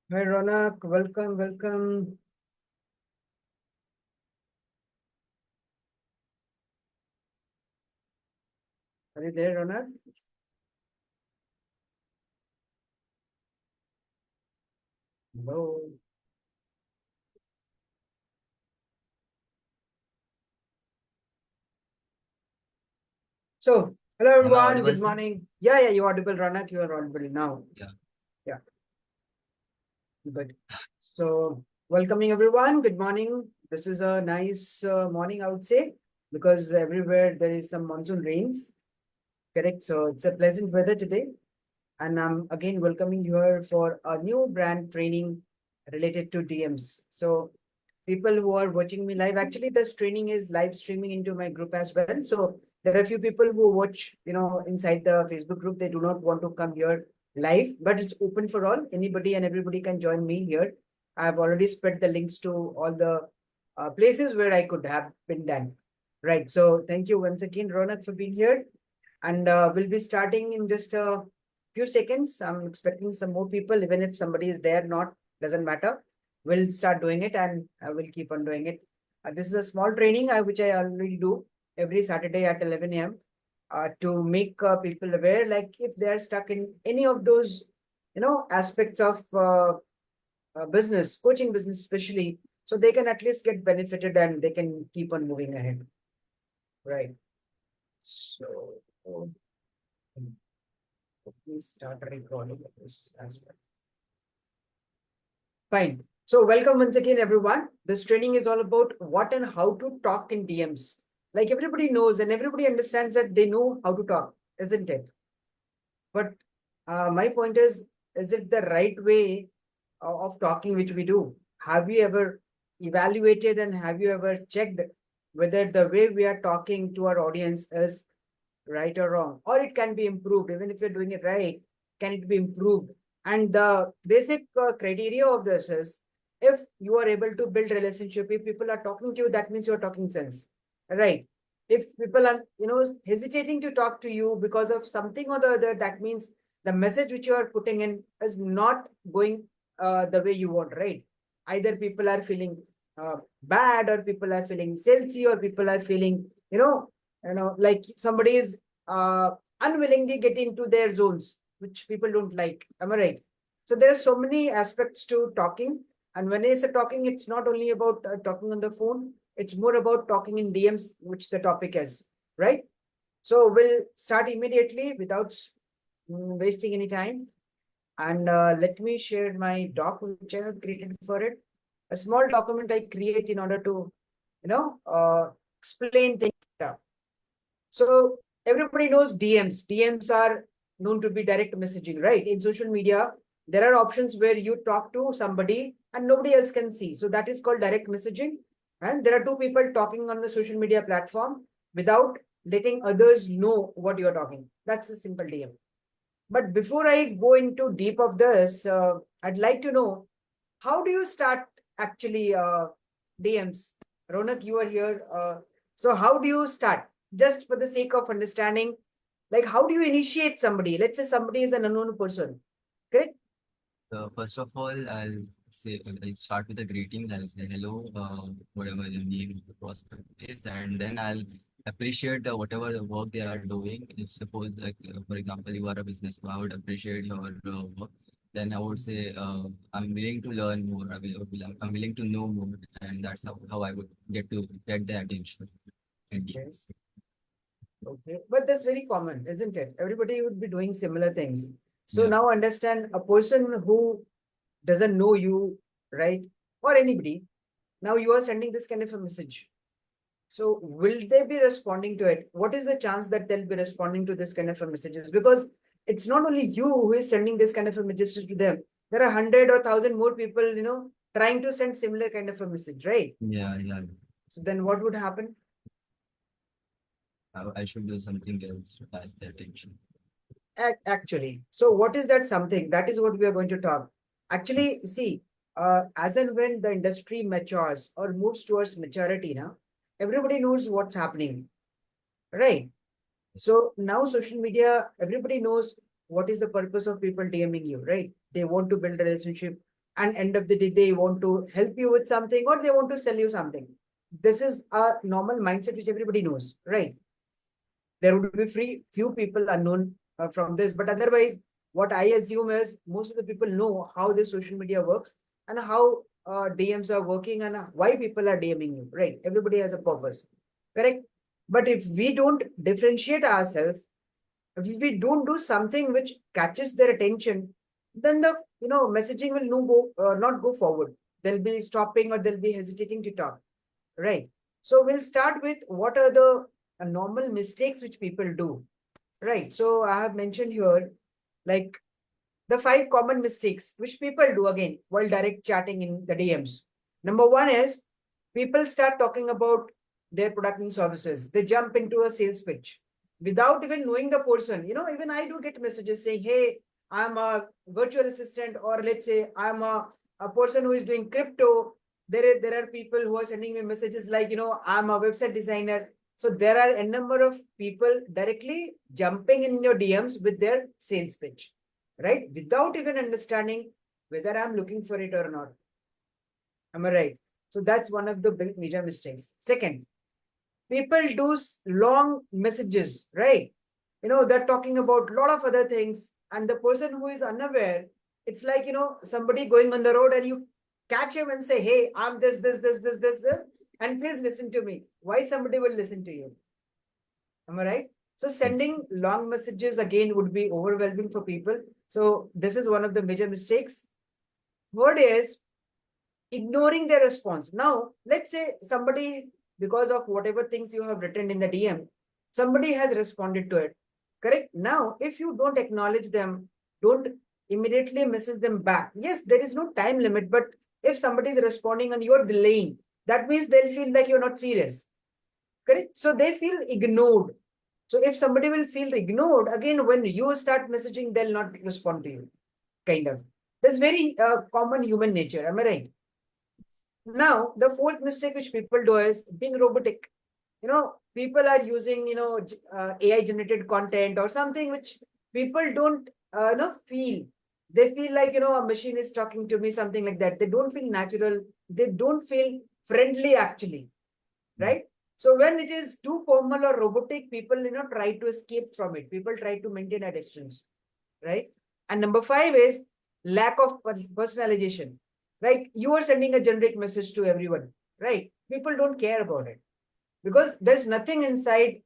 Hi Ronak, welcome. Are you there, Ronak? Hello. So, hello Am I everyone, audible, good sir? morning. Yeah, you're audible, Ronak, you are audible now. Yeah. Yeah, good. So, welcoming everyone, good morning. This is a nice morning, I would say, because everywhere there is some monsoon rains, correct? So, it's a pleasant weather today. And I'm again welcoming you here for a new brand training related to DMs. So, people who are watching me live, actually, this training is live streaming into my group as well. So, there are a few people who watch, inside the Facebook group. They do not want to come here live, but it's open for all. Anybody and everybody can join me here. I've already spread the links to all the places where I could have been done. Right. So, thank you once again, Ronak, for being here. And we'll be starting in just a few seconds. I'm expecting some more people, even if somebody is there, not, doesn't matter. We'll start doing it and I will keep on doing it. This is a small training which I already do every Saturday at 11 a.m. To make people aware, like if they are stuck in any of those, aspects of business, coaching business especially, so they can at least get benefited and they can keep on moving ahead. Right. So, please start recording this as well. Fine. So welcome once again, everyone. This training is all about what and how to talk in DMs. Like everybody knows and everybody understands that they know how to talk, isn't it? But my point is it the right way of talking which we do? Have you ever evaluated and have you ever checked whether the way we are talking to our audience is right or wrong, or it can be improved? Even if you're doing it right, can it be improved? And the basic criteria of this is, if you are able to build relationship, if people are talking to you, that means you're talking sense, right? If people are hesitating to talk to you because of something or the other, that means the message which you are putting in is not going the way you want, right? Either people are feeling bad, or people are feeling salesy, or people are feeling like somebody is unwillingly get into their zones, which people don't like. Am I right? So there are so many aspects to talking. And when I say talking, it's not only about talking on the phone, it's more about talking in DMs, which the topic is, right? So we'll start immediately without wasting any time. And let me share my doc, which I have created for it. A small document I create in order to, explain things. So everybody knows DMs. DMs are known to be direct messaging, right? In social media, there are options where you talk to somebody and nobody else can see. So that is called direct messaging. And there are two people talking on the social media platform without letting others know what you're talking. That's a simple DM. But before I go into deep of this, I'd like to know, how do you start actually DMs? Ronak, you are here. So how do you start? Just for the sake of understanding, like how do you initiate somebody? Let's say somebody is an unknown person, correct? So first of all, I'll start with a greeting. I'll say hello, whatever the name of the prospect is, and then I'll appreciate whatever the work they are doing. If suppose, like for example, you are a business, so I would appreciate your work. Then I would say I'm willing to learn more. I'm willing to know more, and that's how I would get the attention. And Okay. yes. Okay. But that's very common, isn't it? Everybody would be doing similar things. So Yeah. now understand, a person who doesn't know you, right? Or anybody, now you are sending this kind of a message. So will they be responding to it? What is the chance that they'll be responding to this kind of a messages? Because it's not only you who is sending this kind of a messages to them. There are 100 or 1,000 more people, trying to send similar kind of a message, right? Yeah, yeah. So then what would happen? I should do something else to catch their attention. Actually, so what is that something? That is what we are going to talk. Actually, see, as and when the industry matures or moves towards maturity now, everybody knows what's happening, right? So now social media, everybody knows what is the purpose of people DMing you, right? They want to build a relationship and end of the day, they want to help you with something or they want to sell you something. This is a normal mindset which everybody knows, right? There would be few people unknown from this, but otherwise, what I assume is most of the people know how this social media works and how DMs are working and why people are DMing you, right? Everybody has a purpose, correct? But if we don't differentiate ourselves, if we don't do something which catches their attention, then the messaging will not go forward. They'll be stopping or they'll be hesitating to talk, right? So we'll start with what are the normal mistakes which people do, right? So I have mentioned here like the 5 common mistakes which people do again while direct chatting in the DMs. Number 1 is people start talking about their product and services. They jump into a sales pitch without even knowing the person. Even I do get messages saying, hey, I'm a virtual assistant, or let's say I'm a person who is doing crypto. There are people who are sending me messages like, I'm a website designer. So there are a number of people directly jumping in your DMs with their sales pitch, right? Without even understanding whether I'm looking for it or not. Am I right? So that's one of the big major mistakes. Second, people do long messages, right? They're talking about a lot of other things, and the person who is unaware, it's like, somebody going on the road and you catch him and say, hey, I'm this, and please listen to me. Why somebody will listen to you? Am I right? So sending long messages again would be overwhelming for people. So this is one of the major mistakes. Third is ignoring their response. Now, let's say somebody, because of whatever things you have written in the DM, somebody has responded to it. Correct? Now, if you don't acknowledge them, don't immediately message them back. Yes, there is no time limit, but if somebody is responding and you're delaying, that means they'll feel like you're not serious. Correct? So they feel ignored. So if somebody will feel ignored, again, when you start messaging, they'll not respond to you. Kind of. That's very common human nature. Am I right? Now, the fourth mistake which people do is being robotic. People are using, AI generated content or something which people don't, feel. They feel like, a machine is talking to me, something like that. They don't feel natural. They don't feel friendly, actually, right? So when it is too formal or robotic, people, try to escape from it. People try to maintain a distance, right? And number 5 is lack of personalization, right? You are sending a generic message to everyone, right? People don't care about it because there's nothing inside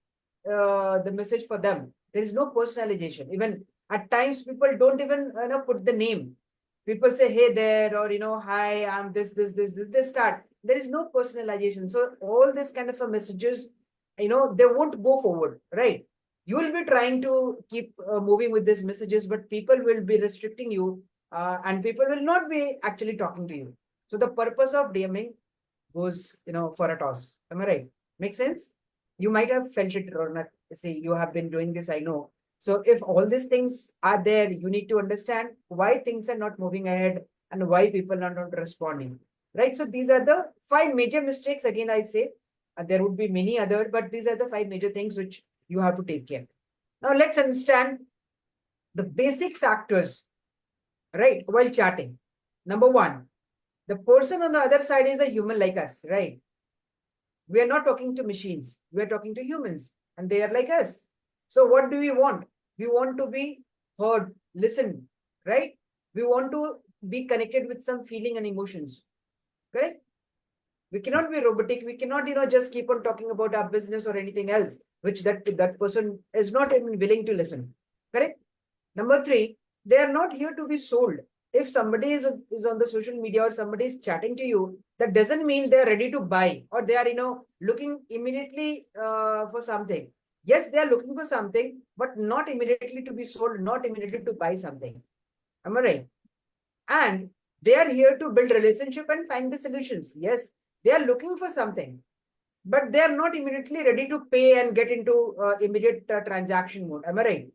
the message for them. There is no personalization. Even at times, people don't even put the name. People say, hey there, or, hi, I'm this. They start. There is no personalization. So all this kind of a messages, they won't go forward, right? You will be trying to keep moving with these messages, but people will be restricting you and people will not be actually talking to you. So the purpose of DMing goes, for a toss. Am I right? Make sense? You might have felt it, Ronak. See, you have been doing this, I know. So if all these things are there, you need to understand why things are not moving ahead and why people are not responding, right? So these are the 5 major mistakes. Again, I say there would be many other, but these are the 5 major things which you have to take care. Now let's understand the basic factors, right? While chatting. Number 1, the person on the other side is a human like us, right? We are not talking to machines. We are talking to humans and they are like us. So what do we want? We want to be heard, listened, right? We want to be connected with some feeling and emotions, correct? We cannot be robotic. We cannot, just keep on talking about our business or anything else, which that person is not even willing to listen, correct? Number 3, they are not here to be sold. If somebody is on the social media or somebody is chatting to you, that doesn't mean they are ready to buy or they are, looking immediately for something. Yes, they are looking for something, but not immediately to be sold, not immediately to buy something. Am I right? And they are here to build relationship and find the solutions. Yes, they are looking for something, but they are not immediately ready to pay and get into immediate transaction mode. Am I right?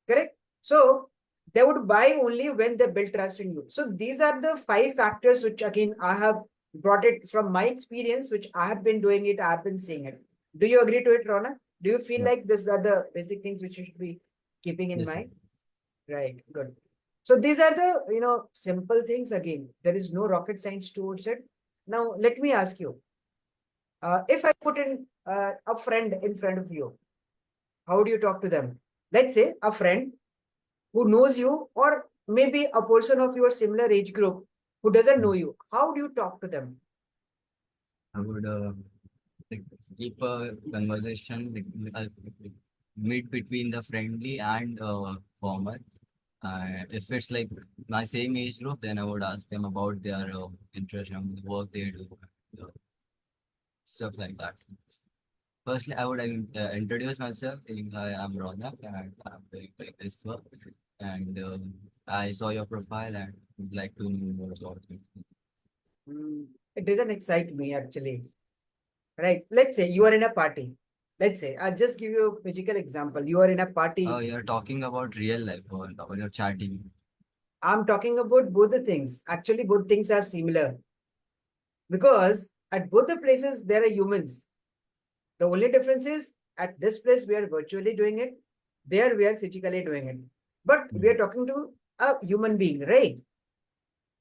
Correct? So they would buy only when they build trust in you. So these are the 5 factors which again I have brought it from my experience, which I have been doing it, I have been seeing it. Do you agree to it, Rona? Do you feel like these are the basic things which you should be keeping in Yes, sir. mind? Right, good. So these are the simple things. Again, there is no rocket science towards it. Now let me ask you, if I put in a friend in front of you, how do you talk to them? Let's say a friend who knows you, or maybe a person of your similar age group who doesn't know you. How do you talk to them? I would like keep a conversation mid between the friendly and formal. If it's like my same age group, then I would ask them about their interest and the work they do, uh, stuff like that. Firstly, I would introduce myself, saying hi, I'm Ronak, and I'm doing like this work. And I saw your profile and would like to know more about it. It doesn't excite me actually. Right. Let's say you are in a party. Let's say I'll just give you a physical example. You are in a party. Oh, you're talking about real life or you're chatting. I'm talking about both the things. Actually, both things are similar because at both the places there are humans. The only difference is at this place we are virtually doing it. There we are physically doing it. But we are talking to a human being, right?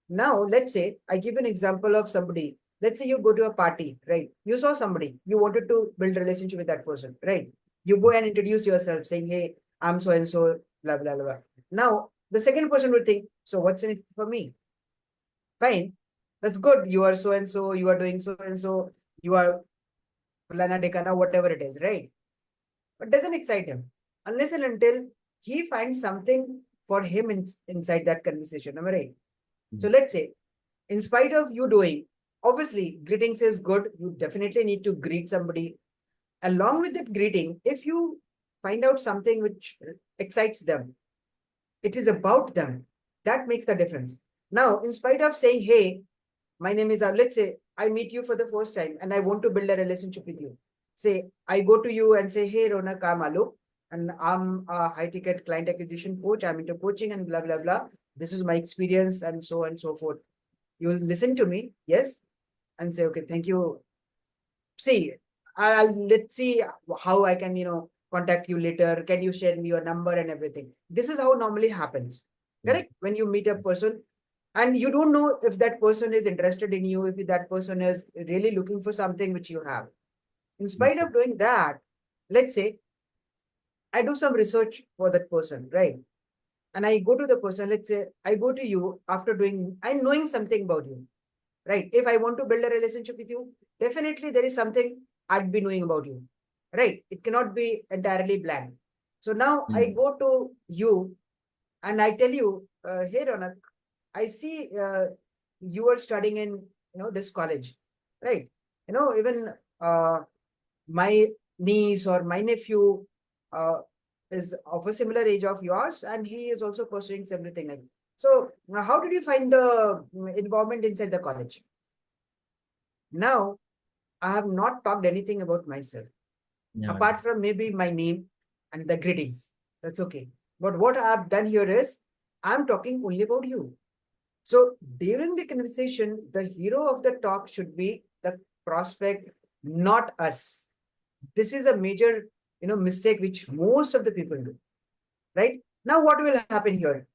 Now, let's say I give an example of somebody. Let's say you go to a party, right? You saw somebody, you wanted to build a relationship with that person, right? You go and introduce yourself saying, hey, I'm so and so, blah, blah, blah. Now, the second person would think, so what's in it for me? Fine. That's good. You are so and so, you are doing so and so, you are Lana Decana, whatever it is, right? But doesn't excite him unless and until he finds something for him inside that conversation. Am I right? So let's say, in spite of you doing, obviously, greetings is good. You definitely need to greet somebody. Along with that greeting, if you find out something which excites them, it is about them. That makes the difference. Now, in spite of saying, hey, my name is, let's say I meet you for the first time and I want to build a relationship with you. Say, I go to you and say, hey, Ronak, I'm Alok and I'm a high ticket client acquisition coach. I'm into coaching and blah, blah, blah. This is my experience and so forth. You will listen to me, yes, and say, okay, thank you. See, let's see how I can, contact you later. Can you share me your number and everything? This is how normally happens. Correct? When you meet a person and you don't know if that person is interested in you, if that person is really looking for something which you have. In spite Yes, of doing that, let's say I do some research for that person, right? And I go to the person, let's say I go to you after I'm knowing something about you, right? If I want to build a relationship with you, definitely there is something I'd be knowing about you, right? It cannot be entirely blank. So now I Mm. go to you and I tell you, hey Ronak, I see you are studying in this college, right? Even my niece or my nephew uh, is of a similar age of yours, and he is also pursuing everything like. So, how did you find the environment inside the college? Now, I have not talked anything about myself, Yeah. apart from maybe my name and the greetings. That's okay. But what I have done here is I'm talking only about you. So during the conversation, the hero of the talk should be the prospect, not us. This is a major, mistake which most of the people do. Right? Now, what will happen here?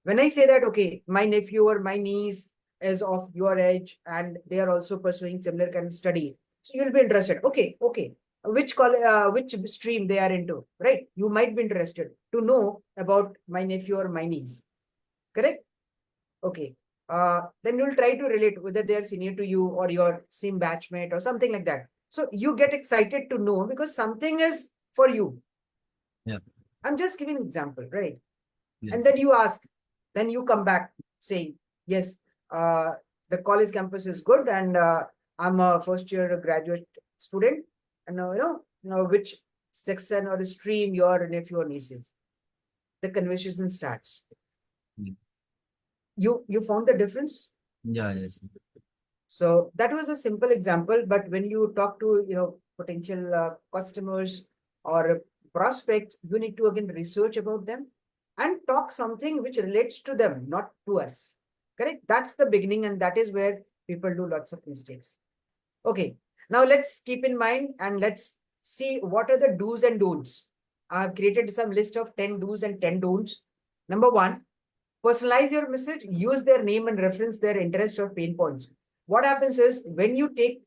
When I say that, okay, my nephew or my niece is of your age and they are also pursuing similar kind of study, so you'll be interested. Okay, okay, which stream they are into, right? You might be interested to know about my nephew or my niece. Correct? Okay. Then you'll try to relate whether they are senior to you or your same batchmate or something like that. So you get excited to know because something is for you. Yeah. I'm just giving an example, right? And Yes. then you ask, then you come back saying, yes, uh, the college campus is good and I'm a first year graduate student. And which section or stream your nephew or niece is. The conversation starts. Mm. You found the difference? Yeah. Yes. So that was a simple example, but when you talk to potential customers or prospects, you need to again research about them and talk something which relates to them, not to us. Correct? That's the beginning, and that is where people do lots of mistakes. Okay, now let's keep in mind and let's see what are the do's and don'ts. I have created some list of 10 do's and 10 don'ts. Number one, Personalize your message, use their name and reference their interest or pain points. What happens is when you take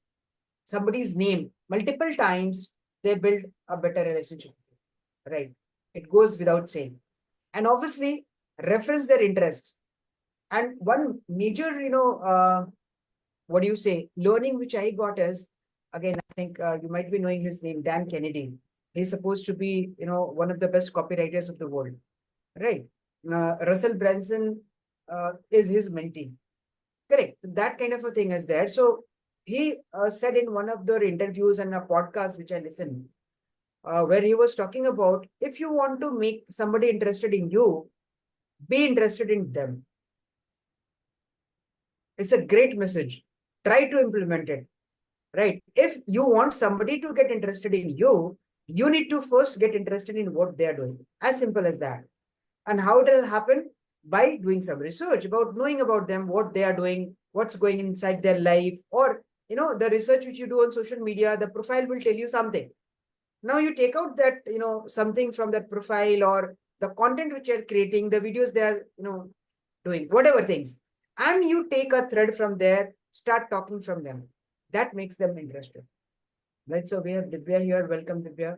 somebody's name multiple times, they build a better relationship, right? It goes without saying. And obviously, reference their interest. And one major, what do you say, learning which I got is, again, I think you might be knowing his name, Dan Kennedy. He's supposed to be, one of the best copywriters of the world, right? Russell Branson is his mentee. Correct. That kind of a thing is there. So he said in one of the interviews and a podcast which I listened, where he was talking about if you want to make somebody interested in you, be interested in them. It's a great message. Try to implement it, right? If you want somebody to get interested in you, you need to first get interested in what they're doing. As simple as that. And how it will happen? By doing some research about knowing about them, what they are doing, what's going inside their life, or the research which you do on social media, the profile will tell you something. Now you take out that something from that profile or the content which you're creating, the videos they're doing, whatever things, and you take a thread from there, start talking from them. That makes them interested. Right. So we have Divya here. Welcome, Divya.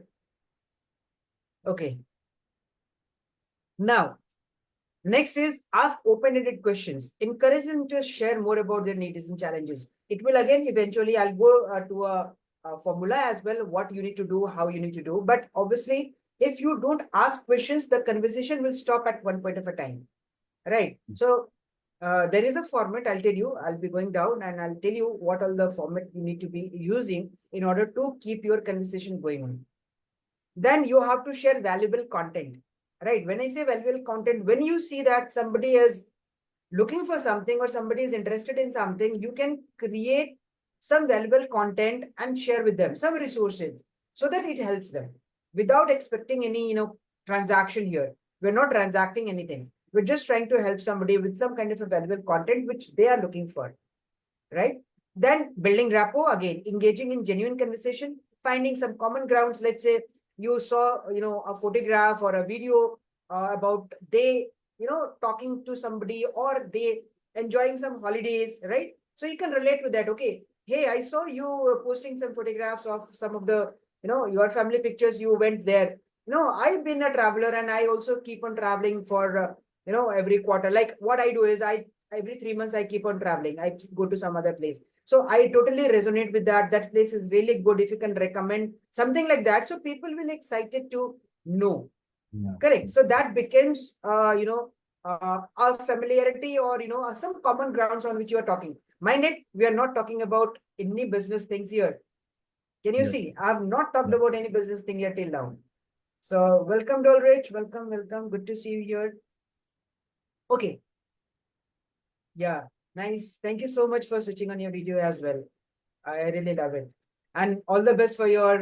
Okay. Now, next is ask open-ended questions. Encourage them to share more about their needs and challenges. It will again, eventually, I'll go to a formula as well, what you need to do, how you need to do. But obviously, if you don't ask questions, the conversation will stop at one point of a time. Right. So there is a format, I'll tell you, I'll be going down and I'll tell you what all the format you need to be using in order to keep your conversation going on. Then you have to share valuable content, right? When I say valuable content, when you see that somebody is looking for something or somebody is interested in something, you can create some valuable content and share with them some resources so that it helps them without expecting any, transaction here. We're not transacting anything. We're just trying to help somebody with some kind of a valuable content which they are looking for, right? Then building rapport, again, engaging in genuine conversation, finding some common grounds. Let's say you saw, a photograph or a video about they, talking to somebody or they enjoying some holidays, right? So you can relate with that. Okay, hey, I saw you posting some photographs of some of the, your family pictures. You went there. I've been a traveler and I also keep on traveling for, every quarter. Like what I do is every 3 months I keep on traveling. I go to some other place. So I totally resonate with that. That place is really good. If you can recommend something like that, so people will excited to know. Yeah. Correct. So that becomes, a familiarity or, some common grounds on which you are talking. Mind it, we are not talking about any business things here. Can you Yes. see? I have not talked Yeah. about any business thing here till now. So welcome, Dolrich. Welcome, welcome. Good to see you here. Okay. Yeah, nice. Thank you so much for switching on your video as well. I really love it. And all the best for your,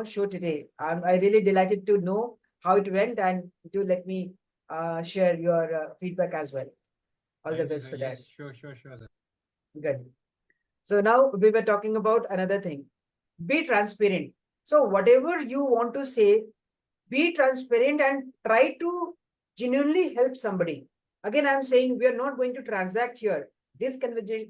show today. I really delighted to know how it went and to let me share your feedback as well. All the Thank you, best for sir. that. Yes, sure, sir. Good. So now we were talking about another thing. Be transparent. So whatever you want to say, be transparent and try to genuinely help somebody. Again, I'm saying we are not going to transact here. These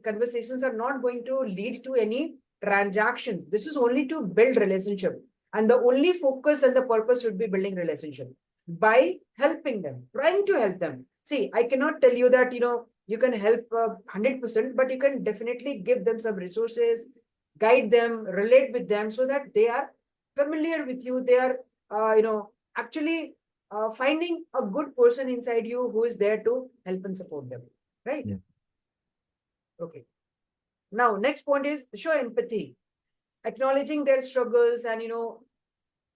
conversations are not going to lead to any transaction. This is only to build relationship. And the only focus and the purpose should be building relationship by helping them, trying to help them. See, I cannot tell you that, you can help 100%, but you can definitely give them some resources, guide them, relate with them so that they are familiar with you. They are, actually finding a good person inside you who is there to help and support them, right? Yeah. Okay. Now, next point is show empathy, acknowledging their struggles and,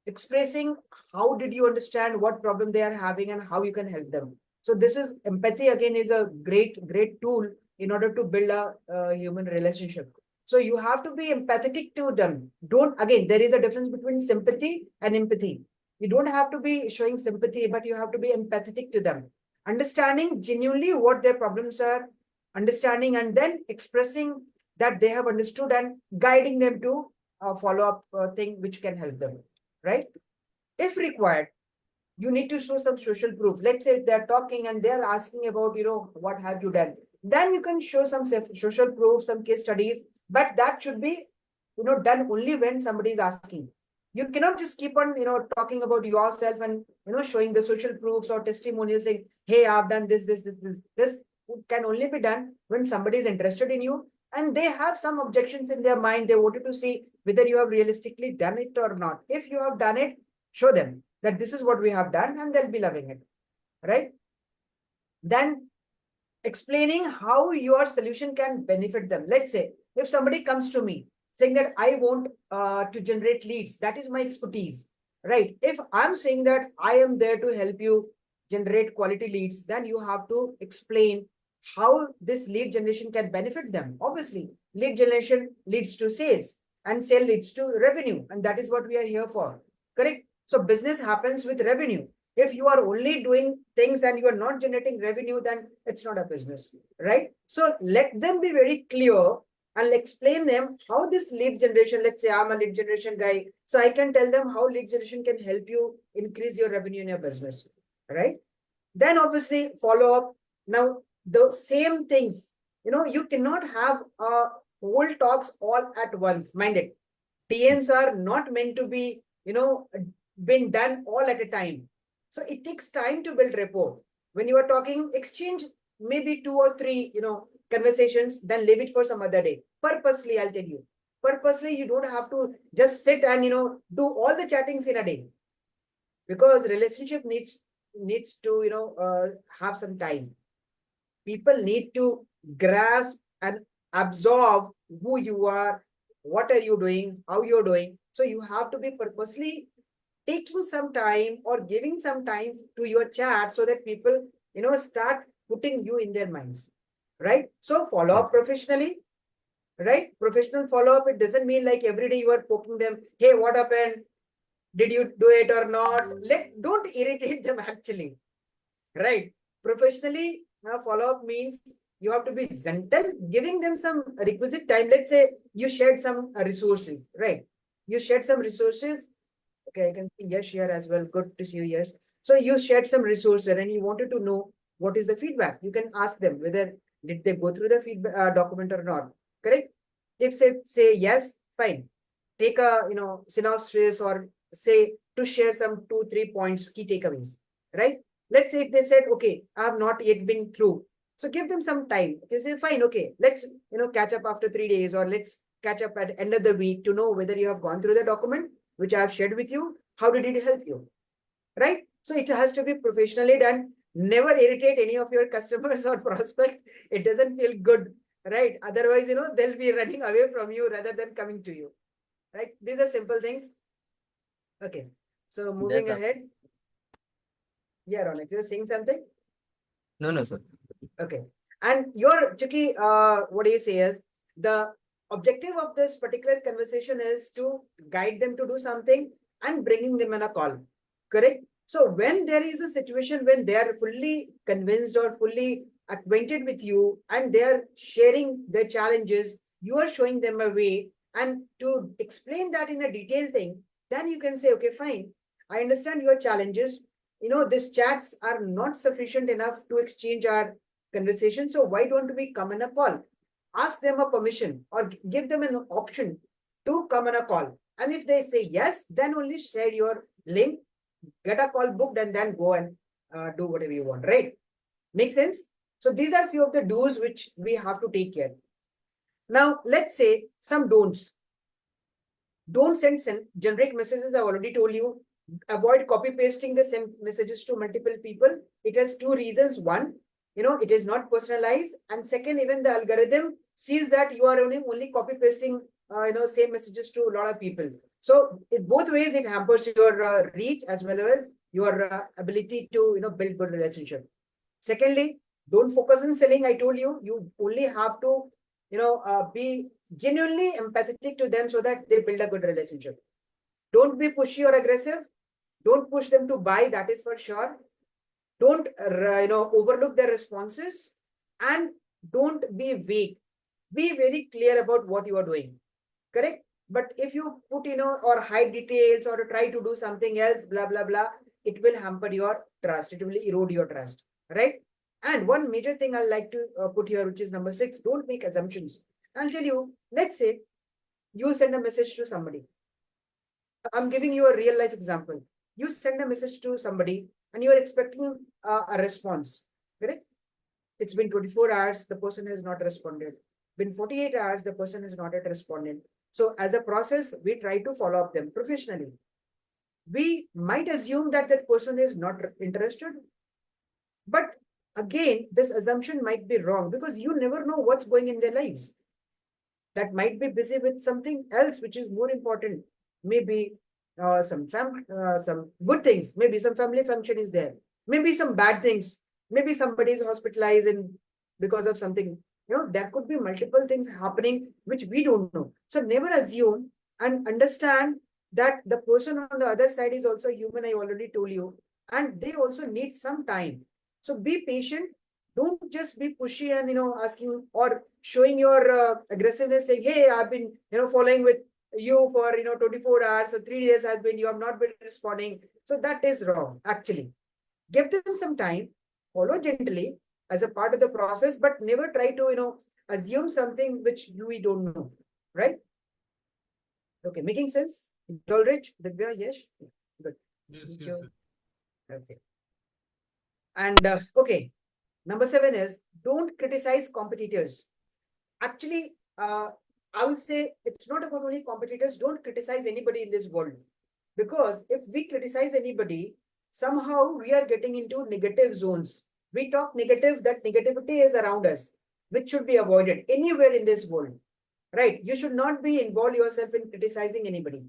expressing how did you understand what problem they are having and how you can help them. So this is empathy again is a great tool in order to build a human relationship. So you have to be empathetic to them. Don't, again, there is a difference between sympathy and empathy. You don't have to be showing sympathy, but you have to be empathetic to them. Understanding genuinely what their problems are, understanding and then expressing that they have understood and guiding them to follow up thing which can help them, right? If required, you need to show some social proof. Let's say they're talking and they're asking about, what have you done? Then you can show some social proof, some case studies, but that should be, done only when somebody is asking. You cannot just keep on, talking about yourself and, showing the social proofs or testimonials saying, hey, I've done this, this, this, this. This can only be done when somebody is interested in you and they have some objections in their mind. They wanted to see whether you have realistically done it or not. If you have done it, show them that this is what we have done and they'll be loving it, right? Then explaining how your solution can benefit them. Let's say if somebody comes to me saying that I want to generate leads, that is my expertise, right? If I'm saying that I am there to help you generate quality leads, then you have to explain how this lead generation can benefit them. Obviously, lead generation leads to sales and sale leads to revenue, and that is what we are here for, correct? So business happens with revenue. If you are only doing things and you are not generating revenue, then it's not a business, right? So let them be very clear and explain them how this lead generation, let's say I'm a lead generation guy, so I can tell them how lead generation can help you increase your revenue in your business, right? Then obviously follow up. Now the same things, you cannot have whole talks all at once. Mind it, DMs are not meant to be, been done all at a time. So it takes time to build rapport. When you are talking, exchange maybe 2 or 3, conversations, then leave it for some other day. Purposely, I'll tell you. Purposely, you don't have to just sit and, do all the chattings in a day. Because relationship needs to, have some time. People need to grasp and absorb who you are, what are you doing, how you're doing. So you have to be purposely taking some time or giving some time to your chat so that people, start putting you in their minds, right? So follow up professionally, right? Professional follow up. It doesn't mean like every day you are poking them. Hey, what happened? Did you do it or not? Don't irritate them actually, right? Professionally, follow up means you have to be gentle, giving them some requisite time. Let's say you shared some resources, right? You shared some resources. Okay, I can see yes here as well. Good to see you, yes. So you shared some resources and you wanted to know what is the feedback. You can ask them whether did they go through the feedback document or not. Correct? If say yes, fine. Take a synopsis or say to share some 2-3 points, key takeaways, right? Let's say if they said, okay, I have not yet been through. So give them some time. They say, fine, okay, let's catch up after 3 days, or let's catch up at end of the week to know whether you have gone through the document which I have shared with you. How did it help you? Right? So it has to be professionally done. Never irritate any of your customers or prospect. It doesn't feel good, right? Otherwise, they'll be running away from you rather than coming to you, right? These are simple things. Okay. So moving ahead. Yeah, Ronak, you're saying something? No, sir. Okay. And your Chuki, what do you say is the objective of this particular conversation is to guide them to do something and bringing them in a call. Correct? So when there is a situation when they are fully convinced or fully acquainted with you and they are sharing their challenges, you are showing them a way, and to explain that in a detailed thing, then you can say, okay, fine, I understand your challenges. These chats are not sufficient enough to exchange our conversation. So why don't we come in a call? Ask them a permission or give them an option to come on a call. And if they say yes, then only share your link, get a call booked, and then go and do whatever you want, right? Make sense? So these are few of the do's which we have to take care. Now, let's say some don'ts. Don't send generic messages. I've already told you. Avoid copy pasting the same messages to multiple people. It has 2 reasons. One, it is not personalized. And second, even the algorithm sees that you are only copy pasting, same messages to a lot of people. So in both ways, it hampers your reach as well as your ability to, build good relationship. Secondly, don't focus on selling. I told you, you only have to, be genuinely empathetic to them so that they build a good relationship. Don't be pushy or aggressive. Don't push them to buy, that is for sure. Don't, overlook their responses, and don't be vague. Be very clear about what you are doing. Correct? But if you put, or hide details or try to do something else, blah, blah, blah, it will hamper your trust. It will erode your trust, right? And one major thing I like to put here, which is number 6, don't make assumptions. I'll tell you, let's say you send a message to somebody. I'm giving you a real life example. You send a message to somebody and you are expecting a response, correct? It's been 24 hours, the person has not responded. Been 48 hours, the person has not yet responded. So as a process, we try to follow up them professionally. We might assume that that person is not interested. But again, this assumption might be wrong because you never know what's going in their lives. That might be busy with something else, which is more important. Maybe some good things. Maybe some family function is there. Maybe some bad things. Maybe somebody is hospitalized and because of something. There could be multiple things happening which we don't know. So never assume and understand that the person on the other side is also human. I already told you, and they also need some time. So be patient. Don't just be pushy and asking or showing your aggressiveness, saying, "Hey, I've been following with you for 24 hours or 3 days has been, you have not been responding." So that is wrong. Actually, give them some time, follow gently as a part of the process, but never try to assume something which we don't know, right? Okay, making sense? Dolrich, Divya, yes, good. Yes, Thank yes, you. sir. Okay, and okay, number 7 is don't criticize competitors. Actually, I would say it's not about only competitors. Don't criticize anybody in this world. Because if we criticize anybody, somehow we are getting into negative zones. We talk negative, that negativity is around us, which should be avoided anywhere in this world. Right? You should not be involved yourself in criticizing anybody.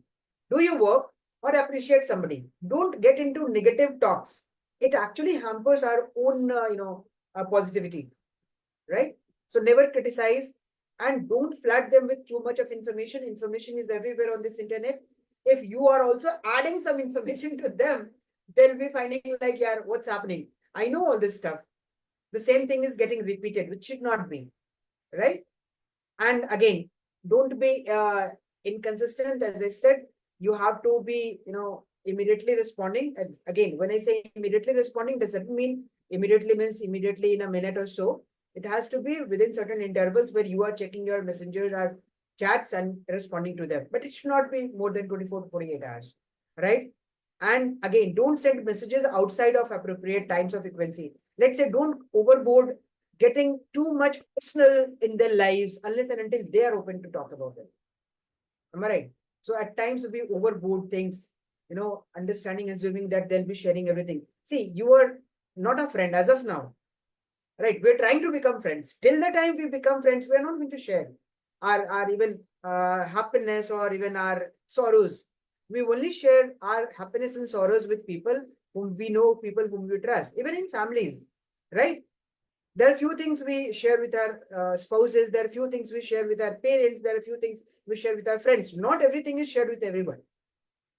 Do your work or appreciate somebody. Don't get into negative talks. It actually hampers our own, positivity. Right? So never criticize and don't flood them with too much of information. Information is everywhere on this internet. If you are also adding some information to them, they'll be finding like, yeah, what's happening? I know all this stuff. The same thing is getting repeated, which should not be, right? And again, don't be inconsistent. As I said, you have to be, immediately responding. And again, when I say immediately responding, doesn't mean immediately means immediately in a minute or so. It has to be within certain intervals where you are checking your messenger or chats and responding to them. But it should not be more than 24 to 48 hours, right? And again, don't send messages outside of appropriate times of frequency. Let's say don't overboard getting too much personal in their lives unless and until they are open to talk about it. Am I right? So at times we overboard things, understanding, assuming that they'll be sharing everything. See, you are not a friend as of now, right? We're trying to become friends. Till the time we become friends, we're not going to share our even happiness or even our sorrows. We only share our happiness and sorrows with people whom we know, people whom we trust, even in families, right? There are few things we share with our spouses. There are few things we share with our parents. There are few things we share with our friends. Not everything is shared with everyone.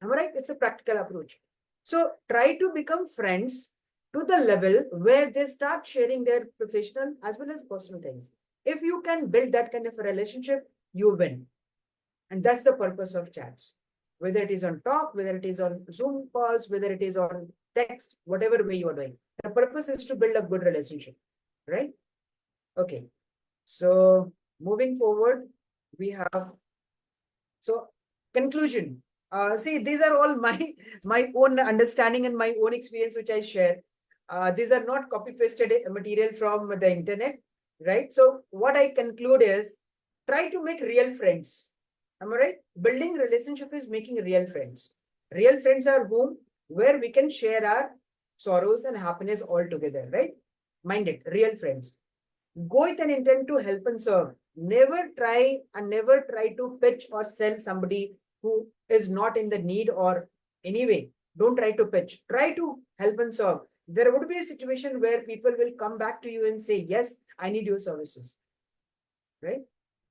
Am I right? It's a practical approach. So try to become friends to the level where they start sharing their professional as well as personal things. If you can build that kind of a relationship, you win. And that's the purpose of chats. Whether it is on talk, whether it is on Zoom calls, whether it is on text, whatever way you are doing. The purpose is to build a good relationship, right? Okay. So moving forward, we have, so conclusion. See, these are all my own understanding and my own experience, which I share. These are not copy pasted material from the internet, right? So what I conclude is try to make real friends. Am I right? Building relationship is making real friends. Real friends are whom where we can share our sorrows and happiness all together, right? Mind it, real friends. Go with an intent to help and serve. Never try to pitch or sell somebody who is not in the need or anyway. Don't try to pitch. Try to help and serve. There would be a situation where people will come back to you and say, yes, I need your services. Right?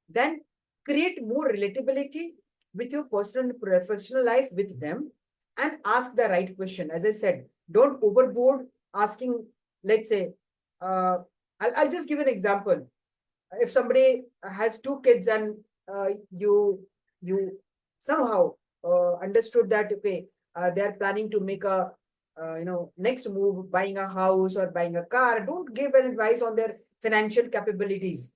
Then create more relatability with your personal and professional life with them and ask the right question. As I said, don't overboard asking, let's say, I'll just give an example. If somebody has 2 kids and you somehow understood that, okay, they are planning to make a next move, buying a house or buying a car. Don't give an advice on their financial capabilities,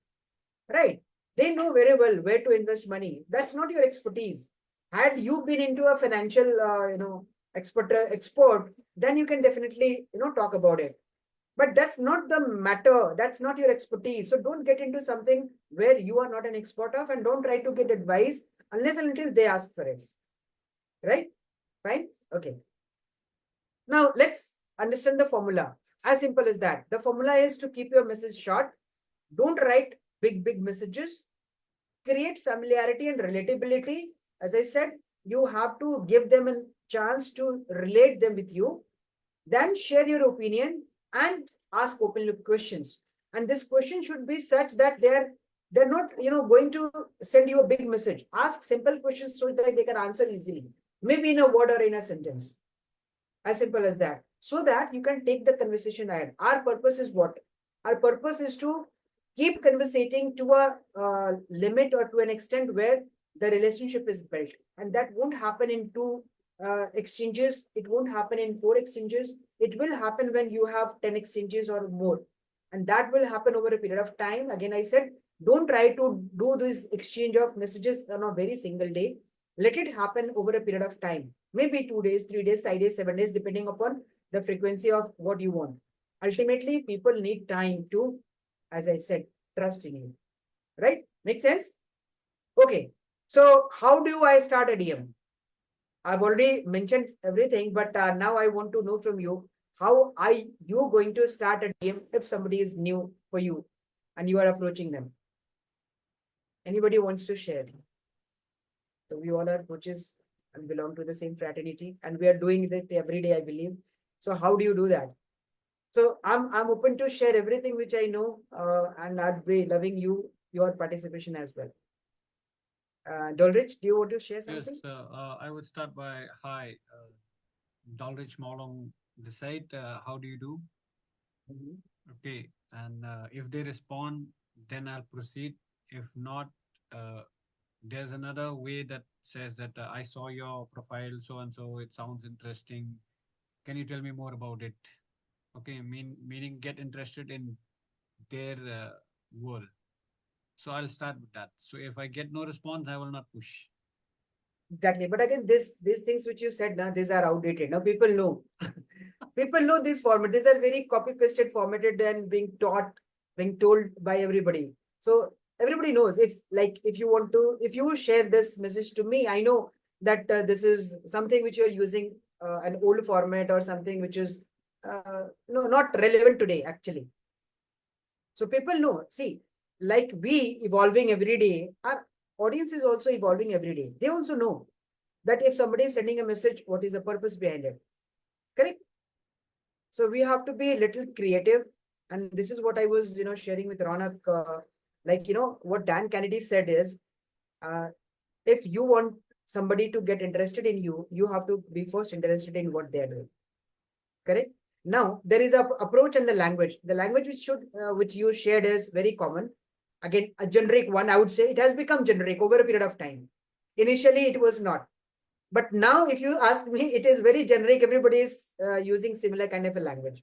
right? They know very well where to invest money. That's not your expertise. Had you been into a financial, expert, then you can definitely, talk about it. But that's not the matter. That's not your expertise. So don't get into something where you are not an expert of, and don't try to get advice unless and until they ask for it. Right? Fine? Okay. Now let's understand the formula. As simple as that. The formula is to keep your message short. Don't write big messages. Create familiarity and relatability. As I said, you have to give them a chance to relate them with you. Then share your opinion and ask open loop questions. And this question should be such that they're not going to send you a big message. Ask simple questions so that they can answer easily, maybe in a word or in a sentence. As simple as that, so that you can take the conversation ahead. Our purpose is what? Our purpose is to keep conversating to a limit or to an extent where the relationship is built. And that won't happen in two exchanges. It won't happen in 4 exchanges. It will happen when you have 10 exchanges or more. And that will happen over a period of time. Again, I said, don't try to do this exchange of messages on a very single day. Let it happen over a period of time. Maybe 2 days, 3 days, 5 days, 7 days, depending upon the frequency of what you want. Ultimately, people need time to, as I said, trust in you. Right? Make sense? Okay. So how do I start a DM? I've already mentioned everything, but now I want to know from you, how are you going to start a DM if somebody is new for you and you are approaching them? Anybody wants to share? So we all are coaches and belong to the same fraternity, and we are doing it every day, I believe. So how do you do that? So I'm open to share everything which I know, and I'd be loving your participation as well. Dolrich, do you want to share something? Yes, I would start by hi, Dalrich Molong the site. How do you do? Mhm. Okay, and if they respond, then I'll proceed. If not, uh, there's another way that says that I saw your profile so and so. It sounds interesting. Can you tell me more about it? Okay, meaning get interested in their world. So I'll start with that. So if I get no response, I will not push. Exactly. But again, these things which you said now, these are outdated. Now people know. People know this format. These are very copy pasted, formatted, and being taught, being told by everybody. So everybody knows. If you want to, if you share this message to me, I know that this is something which you're using an old format or something which is no, not relevant today actually. So people know. See, like we evolving every day, our audience is also evolving every day. They also know that if somebody is sending a message, what is the purpose behind it? Correct? So we have to be a little creative. And this is what I was, sharing with Ronak. What Dan Kennedy said is, uh, if you want somebody to get interested in you, you have to be first interested in what they are doing. Correct? Now, there is a approach and the language. The language which you shared is very common. Again, a generic one, I would say it has become generic over a period of time. Initially, it was not. But now, if you ask me, it is very generic. Everybody is using similar kind of a language.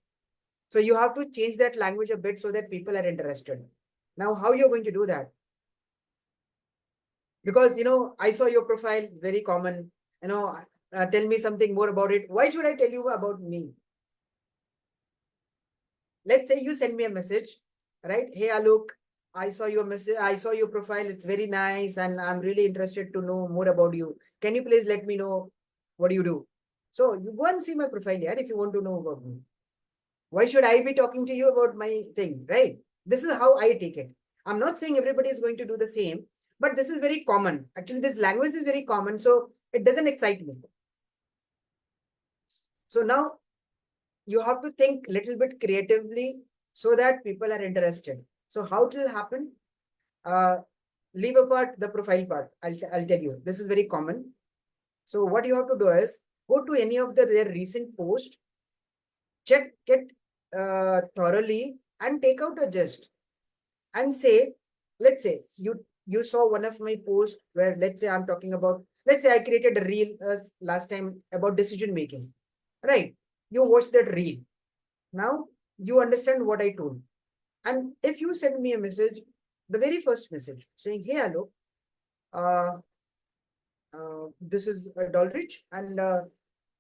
So you have to change that language a bit so that people are interested. Now, how you're going to do that? Because, I saw your profile, very common. Tell me something more about it. Why should I tell you about me? Let's say you send me a message, right? Hey, Alok, I saw your message. I saw your profile. It's very nice. And I'm really interested to know more about you. Can you please let me know what do you do? So you go and see my profile here if you want to know about me. Why should I be talking to you about my thing, right? This is how I take it. I'm not saying everybody is going to do the same, but this is very common. Actually, this language is very common, so it doesn't excite me. So now you have to think a little bit creatively so that people are interested. So how it will happen? Uh, leave apart the profile part. I'll tell you. This is very common. So what you have to do is go to any of their recent posts, check it thoroughly, and take out a gist and say, let's say you saw one of my posts where, let's say I'm talking about, let's say I created a reel last time about decision making, right? you watch that reel. Now you understand what I told. And if you send me a message, the very first message saying, hey, Alok, uh, this is Dolrich, and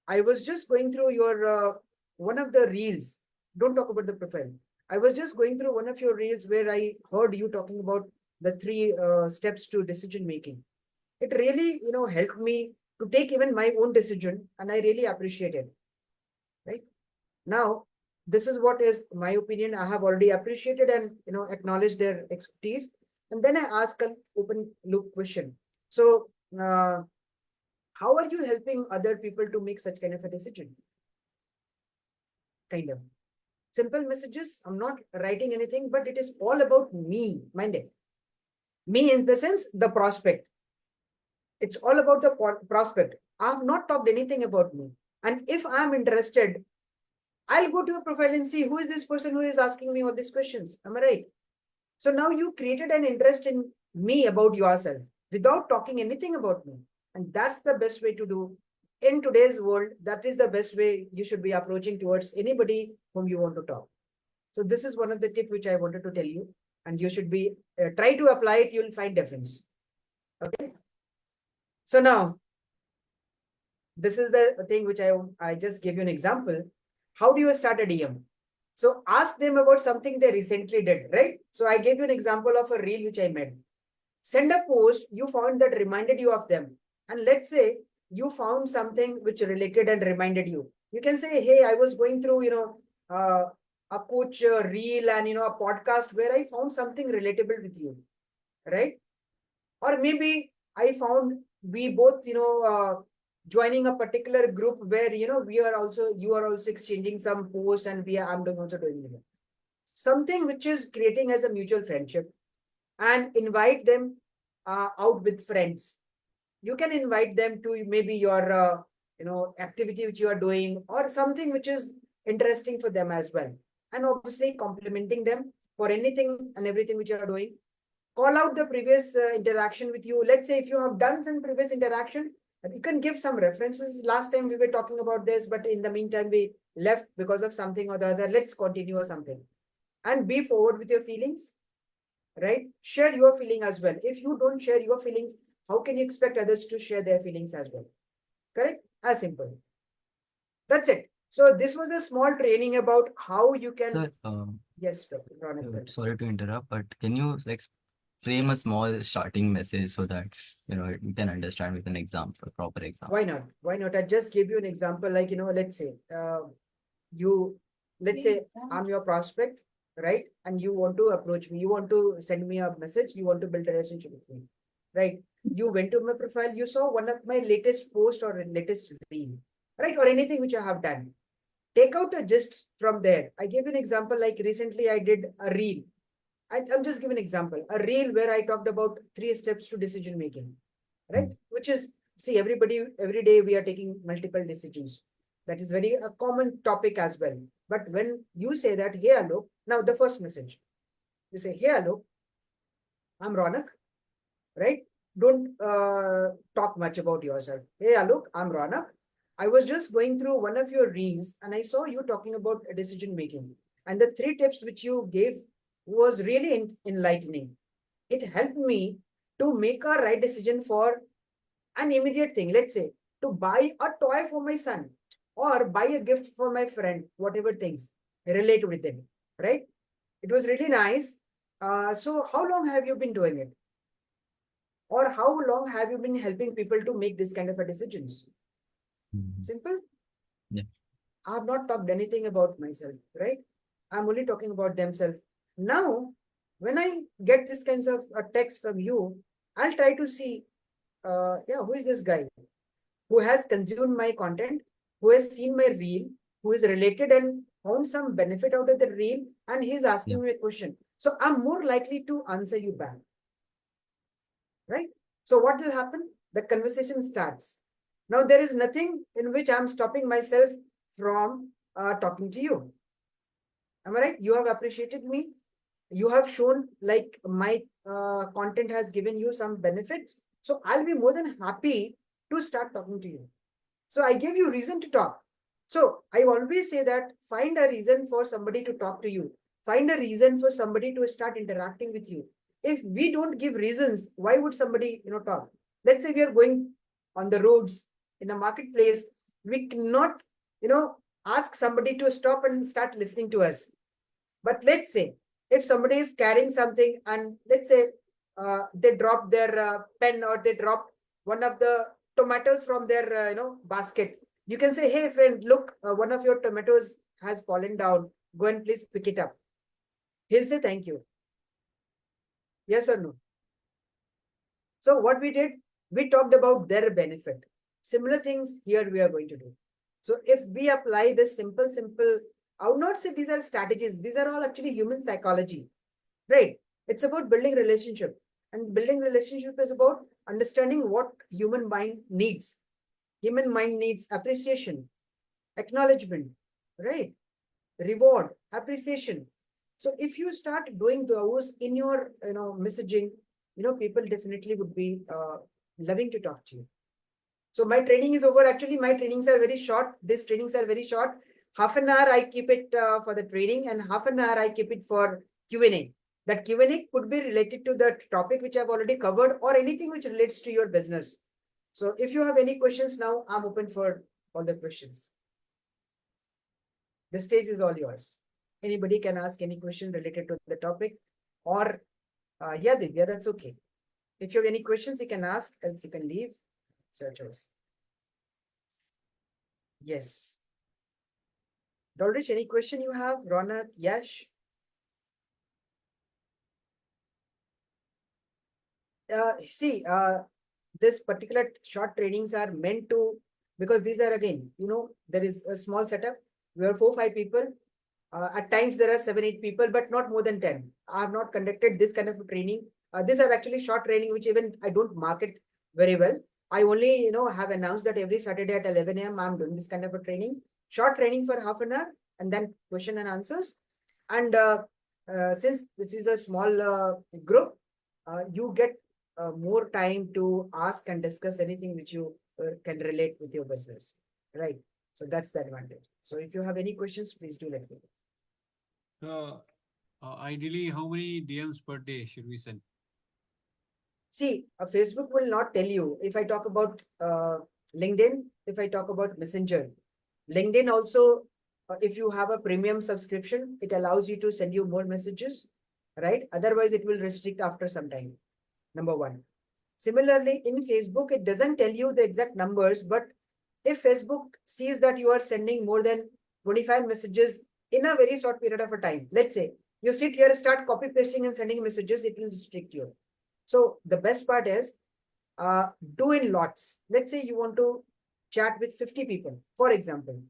I was just going through your one of the reels. Don't talk about the profile. I was just going through one of your reels where I heard you talking about the three steps to decision making. It really, helped me to take even my own decision, and I really appreciate it. Right now, this is what is my opinion. I have already appreciated and acknowledged their expertise, and then I ask an open loop question. So, how are you helping other people to make such kind of a decision? Kind of simple messages. I'm not writing anything, but it is all about me, mind it. Me in the sense, the prospect. It's all about the prospect. I have not talked anything about me. And if I'm interested, I'll go to your profile and see who is this person who is asking me all these questions. Am I right? So now you created an interest in me about yourself without talking anything about me. And that's the best way to do. In today's world, that is the best way you should be approaching towards anybody whom you want to talk. So this is one of the tips which I wanted to tell you, and you should be try to apply it. You'll find difference. Okay. So now, this is the thing which I just gave you an example. How do you start a DM? So ask them about something they recently did, right? So I gave you an example of a reel which I made. Send a post you found that reminded you of them. And let's say you found something which related and reminded you. You can say, hey, I was going through, a coach reel and, a podcast where I found something relatable with you, right? Or maybe I found we both, joining a particular group where, you are also exchanging some posts and I'm also doing it. Something which is creating as a mutual friendship, and invite them out with friends. You can invite them to maybe your activity which you are doing, or something which is interesting for them as well, and obviously complimenting them for anything and everything which you are doing. Call out the previous interaction with you. Let's say if you have done some previous interaction, you can give some references. Last time we were talking about this, but in the meantime we left because of something or the other. Let's continue or something, and be forward with your feelings. Right? Share your feeling as well. If you don't share your feelings, how can you expect others to share their feelings as well? Correct? As simple. That's it. So this was a small training about how you can. Sir, Yes, Ronak. sorry to interrupt, but can you frame a small starting message so that you can understand with an example, proper example? Why not? Why not? I just give you an example. Like, let's say let's say I'm your prospect, right? And you want to approach me, you want to send me a message, you want to build a relationship with me, right? You went to my profile, you saw one of my latest post or latest reel, right? Or anything which I have done. Take out a gist from there. I gave an example, like recently I did a reel. I'm just giving an example, a reel where I talked about 3 steps to decision making, right? Which is, see, every day we are taking multiple decisions. That is very a common topic as well. But when you say that, hey, Alok, now the first message, you say, hey, Alok, I'm Ronak, right? Don't talk much about yourself. Hey, Alok, I'm Ronak. I was just going through one of your reels and I saw you talking about decision making. And the 3 tips which you gave was really enlightening. It helped me to make a right decision for an immediate thing. Let's say to buy a toy for my son or buy a gift for my friend, whatever things relate with it, right? It was really nice. So how long have you been doing it? Or how long have you been helping people to make this kind of a decisions? Simple. Yeah. I have not talked anything about myself, right? I'm only talking about themselves. Now, when I get this kinds of text from you, I'll try to see, who is this guy who has consumed my content, who has seen my reel, who is related and found some benefit out of the reel, and he's asking me a question. So I'm more likely to answer you back, right? So what will happen? The conversation starts. Now there is nothing in which I'm stopping myself from talking to you. Am I right? You have appreciated me. You have shown like my content has given you some benefits. So I'll be more than happy to start talking to you. So I gave you reason to talk. So I always say that find a reason for somebody to talk to you. Find a reason for somebody to start interacting with you. If we don't give reasons, why would somebody, talk? Let's say we are going on the roads in a marketplace. We cannot, ask somebody to stop and start listening to us. But let's say if somebody is carrying something and let's say they drop their pen or they drop one of the tomatoes from their basket, you can say, hey friend, look, one of your tomatoes has fallen down, go and please pick it up. He'll say thank you. Yes or no? So what we did, we talked about their benefit. Similar things here we are going to do. So if we apply this simple, I would not say these are strategies. These are all actually human psychology, right? It's about building relationship, and building relationship is about understanding what human mind needs. Human mind needs appreciation, acknowledgement, right? Reward, appreciation. So if you start doing those in your, messaging, people definitely would be loving to talk to you. So my training is over. Actually, my trainings are very short. These trainings are very short. Half an hour I keep it for the training, and half an hour I keep it for Q&A. That Q&A could be related to the topic which I've already covered or anything which relates to your business. So if you have any questions now, I'm open for all the questions. The stage is all yours. Anybody can ask any question related to the topic, or yeah, Divya, that's okay. If you have any questions, you can ask, else you can leave. It's your choice. Yes. Dolrich, any question you have? Ronak, Yash? See, this particular short trainings are meant to, because these are again, there is a small setup. We are 4-5 people. At times there are 7-8 people, but not more than 10. I have not conducted this kind of a training. These are actually short training, which even I don't market very well. I only, have announced that every Saturday at 11 a.m. I'm doing this kind of a training, short training for half an hour, and then question and answers. And since this is a small group, you get more time to ask and discuss anything which you can relate with your business, right? So that's the advantage. So if you have any questions, please do let me know. So, ideally, how many DMs per day should we send? See, Facebook will not tell you. If I talk about LinkedIn, if I talk about Messenger, LinkedIn also, if you have a premium subscription, it allows you to send you more messages, right? Otherwise, it will restrict after some time. Number one. Similarly, in Facebook, it doesn't tell you the exact numbers, but if Facebook sees that you are sending more than 25 messages in a very short period of a time, let's say you sit here, start copy pasting and sending messages, it will restrict you. So the best part is do in lots. Let's say you want to chat with 50 people, for example.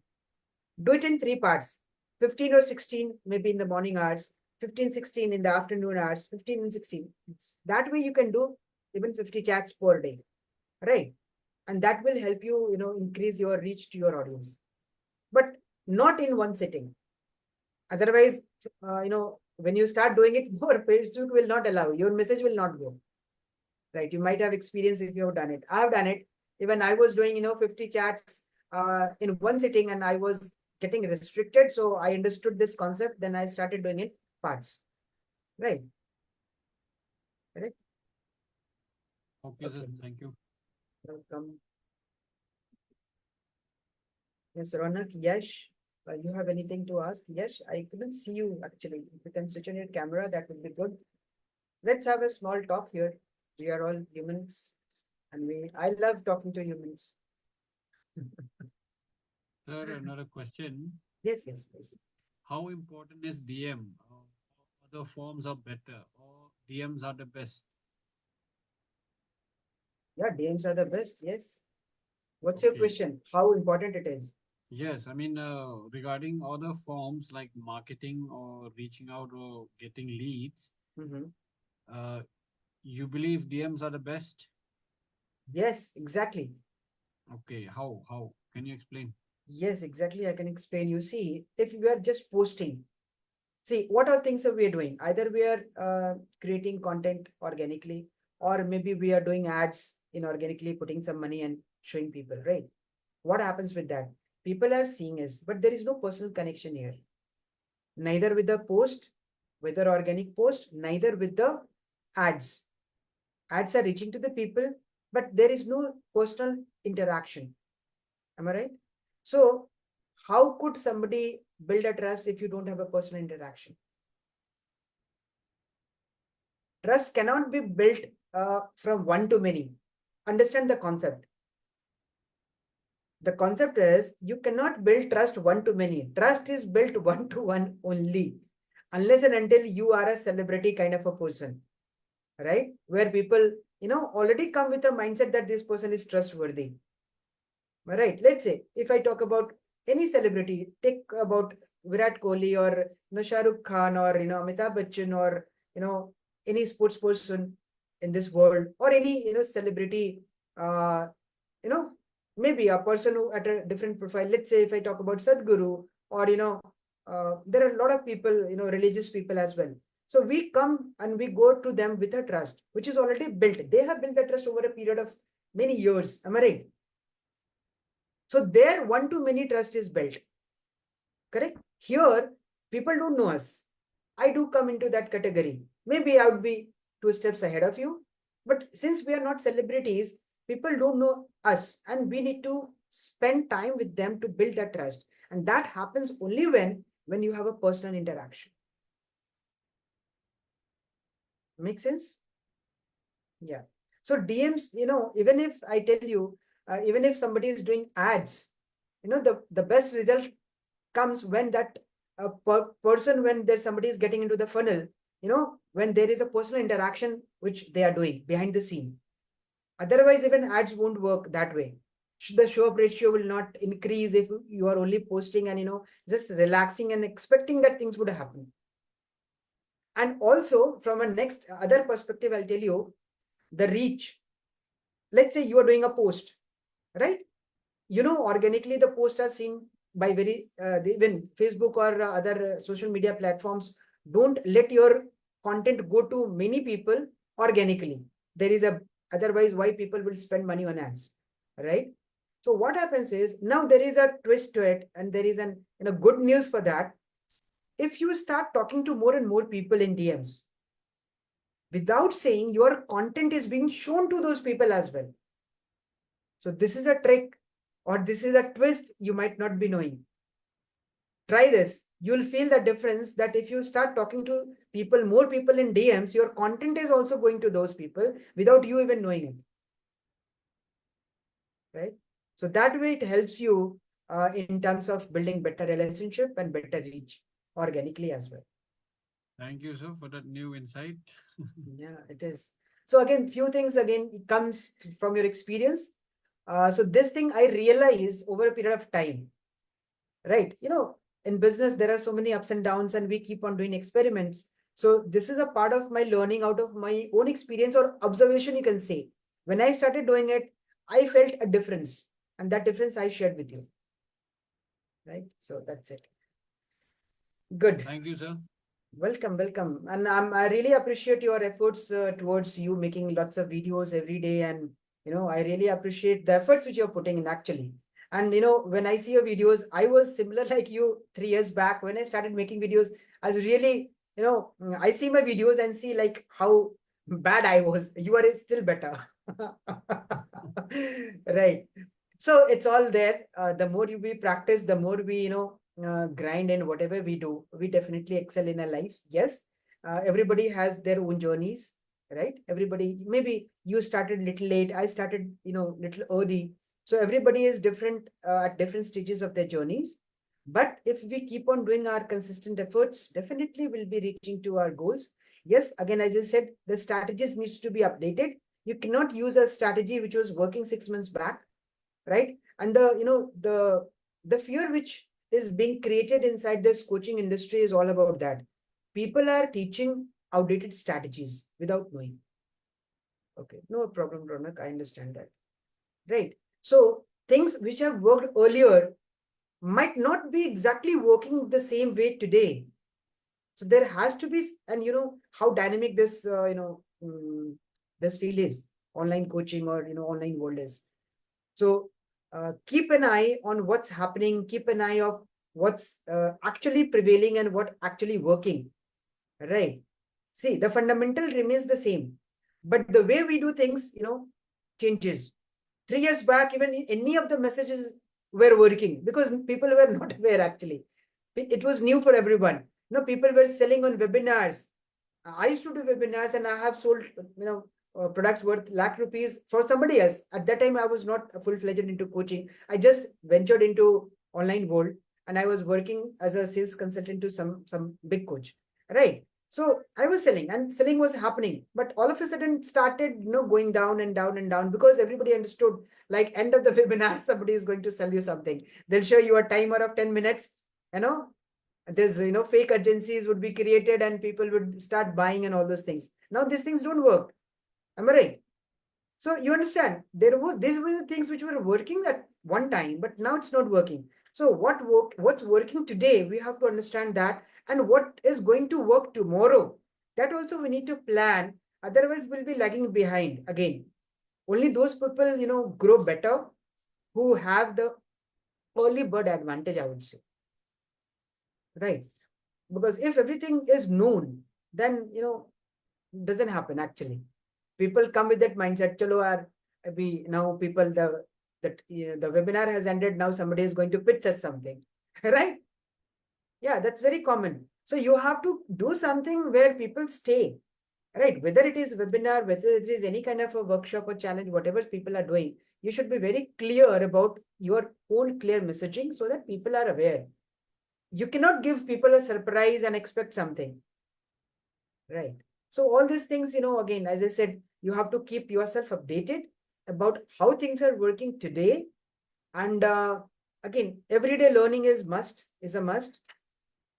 Do it in 3 parts, 15 or 16, maybe in the morning hours, 15, 16 in the afternoon hours, 15 and 16. That way you can do even 50 chats per day, right? And that will help you, increase your reach to your audience, but not in one sitting. Otherwise, when you start doing it more, Facebook will not allow, your message will not go, right? You might have experience if you have done it. I have done it. Even I was doing, 50 chats in one sitting and I was getting restricted. So I understood this concept. Then I started doing it parts, right? Correct? Okay, sir. Okay. Thank you. Welcome. Yes, Ronak, Yash, you have anything to ask? Yash, I couldn't see you actually. If you can switch on your camera, that would be good. Let's have a small talk here. We are all humans, and I love talking to humans. Sir, another question. Yes, yes, please. How important is DM? Other forms are better, or DMs are the best? Yeah, DMs are the best. Yes. What's your Okay. question? How important it is? Yes, I mean, regarding other forms like marketing or reaching out or getting leads, Mhm. uh, you believe DMs are the best? Yes, exactly. Okay, how? How? Can you explain? Yes, exactly. I can explain. You see, if you are just posting, see, what are things that we are doing? Either we are creating content organically, or maybe we are doing ads inorganically, putting some money and showing people, right? What happens with that? people are seeing us, but there is no personal connection here. Neither with the post, whether organic post, neither with the ads. Ads are reaching to the people, but there is no personal interaction. Am I right? So how could somebody build a trust if you don't have a personal interaction? Trust cannot be built from one to many. Understand the concept. The concept is you cannot build trust one to many. Trust is built one to one only, unless and until you are a celebrity kind of a person, right? Where people, already come with a mindset that this person is trustworthy. Right? Let's say if I talk about any celebrity, take about Virat Kohli or Shah Rukh Khan or Amitabh Bachchan or any sports person in this world or any celebrity, uh, you know maybe a person who at a different profile. Let's say if I talk about Sadhguru or there are a lot of people, religious people as well. So we come and we go to them with a trust which is already built. They have built the trust over a period of many years. Am I right? So there one to many trust is built. Correct? Here, people don't know us. I do come into that category. Maybe I would be 2 steps ahead of you. But since we are not celebrities, people don't know us. And we need to spend time with them to build that trust. And that happens only when you have a personal interaction. Make sense? Yeah. So DMs, even if I tell you, even if somebody is doing ads, the best result comes when that person, when there's somebody is getting into the funnel, when there is a personal interaction which they are doing behind the scene. Otherwise, even ads won't work that way. The show up ratio will not increase if you are only posting and just relaxing and expecting that things would happen. And also from a next other perspective, I'll tell you the reach. Let's say you are doing a post, right? Organically the posts are seen by even Facebook or other social media platforms don't let your content go to many people organically. Otherwise why people will spend money on ads, right? So what happens is now there is a twist to it, and there is an good news for that. If you start talking to more and more people in DMs without saying, your content is being shown to those people as well. So this is a trick, or this is a twist you might not be knowing. Try this. You'll feel the difference that if you start talking to people, more people in DMs, your content is also going to those people without you even knowing it. Right? So that way it helps you in terms of building better relationship and better reach organically as well. Thank you, sir, for that new insight. Yeah, it is. So again, few things again, it comes from your experience. So this thing I realized over a period of time, right? In business, there are so many ups and downs and we keep on doing experiments. So this is a part of my learning out of my own experience or observation, you can say. When I started doing it, I felt a difference, and that difference I shared with you. Right? So that's it. Good. Thank you, sir. Welcome, welcome. And I really appreciate your efforts towards you making lots of videos every day. And, I really appreciate the efforts which you're putting in actually. And, when I see your videos, I was similar like you 3 years back when I started making videos. I was really, I see my videos and see like how bad I was. You are still better. Right. So it's all there. The more we practice, the more we, grind in whatever we do, we definitely excel in our lives. Yes, everybody has their own journeys, right? Everybody, maybe you started little late, I started, little early. So everybody is different at different stages of their journeys. But if we keep on doing our consistent efforts, definitely we'll be reaching to our goals. Yes, again, as I said, the strategies needs to be updated. You cannot use a strategy which was working 6 months back, right? And the fear which is being created inside this coaching industry is all about that. People are teaching outdated strategies without knowing. Okay, no problem, Ronak. I understand that. Right. So things which have worked earlier might not be exactly working the same way today. So there has to be, and how dynamic this, this field is, online coaching or, online world is. So keep an eye on what's happening, keep an eye of what's actually prevailing and what actually working, right? See, the fundamental remains the same, but the way we do things, changes. 3 years back, even any of the messages were working because people were not aware actually. It was new for everyone. People were selling on webinars. I used to do webinars and I have sold, products worth lakh rupees for somebody else. At that time, I was not full-fledged into coaching. I just ventured into online world and I was working as a sales consultant to some big coach, right? So I was selling and selling was happening, but all of a sudden it started, going down and down and down because everybody understood like end of the webinar, somebody is going to sell you something. They'll show you a timer of 10 minutes, you know, there's, fake agencies would be created and people would start buying and all those things. Now these things don't work. Am I right? So you understand, these were the things which were working at one time, but now it's not working. So what's working today, we have to understand that, and what is going to work tomorrow, that also we need to plan. Otherwise, we'll be lagging behind again. Only those people, grow better who have the early bird advantage, I would say. Right? Because if everything is known, then, doesn't happen actually. People come with that mindset, chalo yaar, now people, the webinar has ended, now somebody is going to pitch us something, right? Yeah, that's very common. So you have to do something where people stay, right? Whether it is webinar, whether it is any kind of a workshop or challenge, whatever people are doing, you should be very clear about your own clear messaging so that people are aware. You cannot give people a surprise and expect something, right? So all these things, again, as I said, you have to keep yourself updated about how things are working today. And again, everyday learning is a must.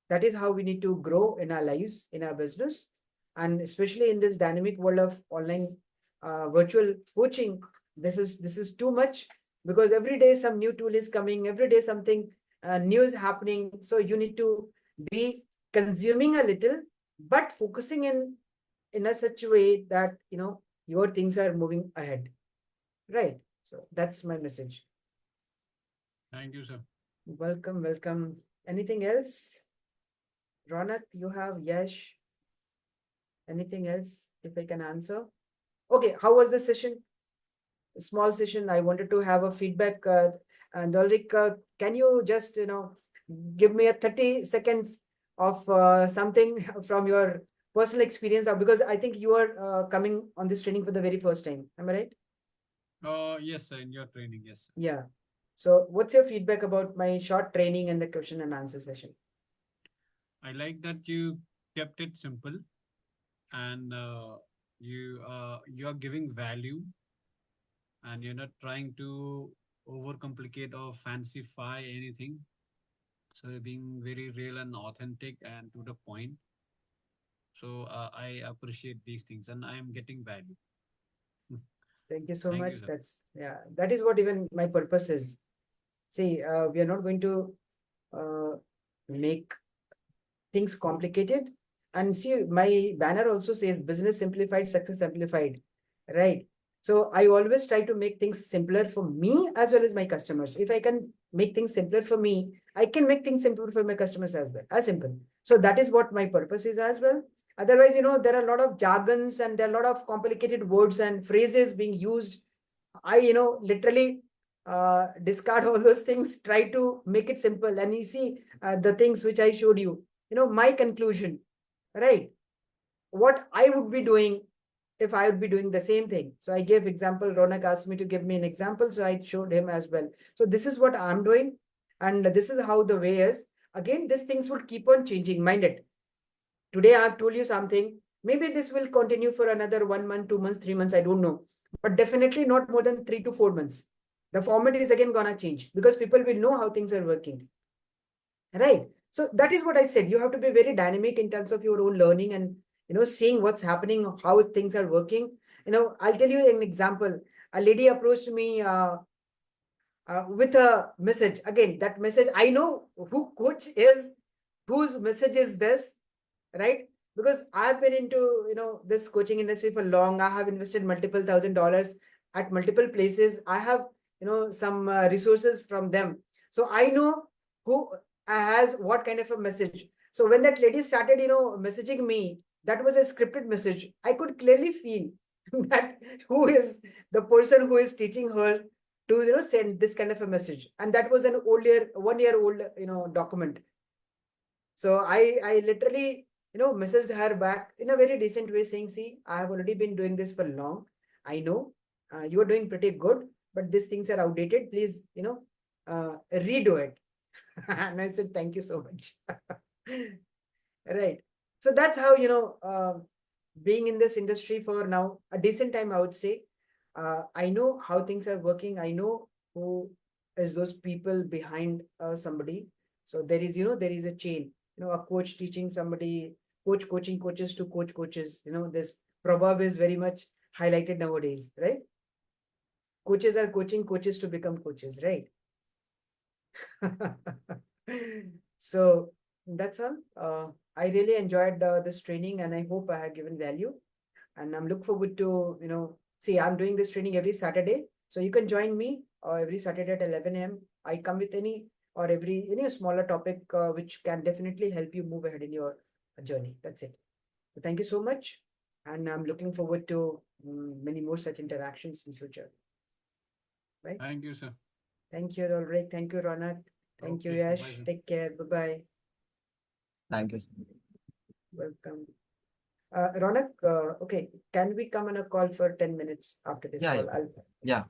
That is how we need to grow in our lives, in our business, and especially in this dynamic world of online virtual coaching. This is too much because every day some new tool is coming, every day something new is happening. So you need to be consuming a little, but focusing in a such way that your things are moving ahead, right? So that's my message. Thank you, sir. Welcome. Anything else? Ronak, you have Yash. Anything else if I can answer? Okay, how was the session? A small session. I wanted to have a feedback. And Ulrich, can you just, give me a 30 seconds of something from your personal experience? Because I think you are coming on this training for the very first time. Am I right? Yes, sir, in your training, yes, sir. Yeah. So what's your feedback about my short training and the question and answer session? I like that you kept it simple and you are giving value and you're not trying to overcomplicate or fancify anything. So you're being very real and authentic and to the point. So I appreciate these things and I am getting value. Thank you so Thank much. you, sir. That is what even my purpose is. See, we are not going to make things complicated. And see, my banner also says business simplified, success amplified, right? So I always try to make things simpler for me as well as my customers. If I can make things simpler for me, I can make things simpler for my customers as well. As simple. So that is what my purpose is as well. Otherwise, there are a lot of jargons and there are a lot of complicated words and phrases being used. I, literally discard all those things, try to make it simple. And you see the things which I showed you, my conclusion, right? What I would be doing if I would be doing the same thing. So I gave example, Ronak asked me to give me an example, so I showed him as well. So this is what I'm doing, and this is how the way is. Again, these things will keep on changing, mind it. Today I've told you something, maybe this will continue for another 1 month, 2 months, 3 months, I don't know, but definitely not more than 3 to 4 months. The format is again gonna change because people will know how things are working, right? So that is what I said. You have to be very dynamic in terms of your own learning and seeing what's happening, how things are working. I'll tell you an example. A lady approached me with a message. Again, that message, I know who coach is, whose message is this, right? Because I've been into this coaching industry for long. I have invested multiple $1,000s at multiple places. I have some resources from them. So I know who has what kind of a message. So when that lady started, messaging me, that was a scripted message. I could clearly feel that who is the person who is teaching her to, send this kind of a message. And that was an older, 1 year old, document. So I literally, messaged her back in a very decent way saying, see, I have already been doing this for long. I know you are doing pretty good, but these things are outdated. Please, redo it. And I said, thank you so much. Right. So that's how, being in this industry for now a decent time, I would say. I know how things are working. I know who is those people behind somebody. So there is, there is a chain, a coach teaching somebody, coach coaching coaches to coach coaches. This proverb is very much highlighted nowadays, right? Coaches are coaching coaches to become coaches, right? So that's all. I really enjoyed this training, and I hope I have given value. And I'm look forward to, see, I'm doing this training every Saturday. So you can join me every Saturday at 11 a.m. I come with any smaller topic which can definitely help you move ahead in your journey. That's it. So thank you so much. And I'm looking forward to many more such interactions in future. Right? Thank you, sir. Thank you, Ulrich. Thank you, Ronak. Thank you, Okay, Yash. bye, sir. Take care. Bye-bye. Thank you. Welcome. Ronak, okay, can we come on a call for 10 minutes after this Yeah, call? yeah.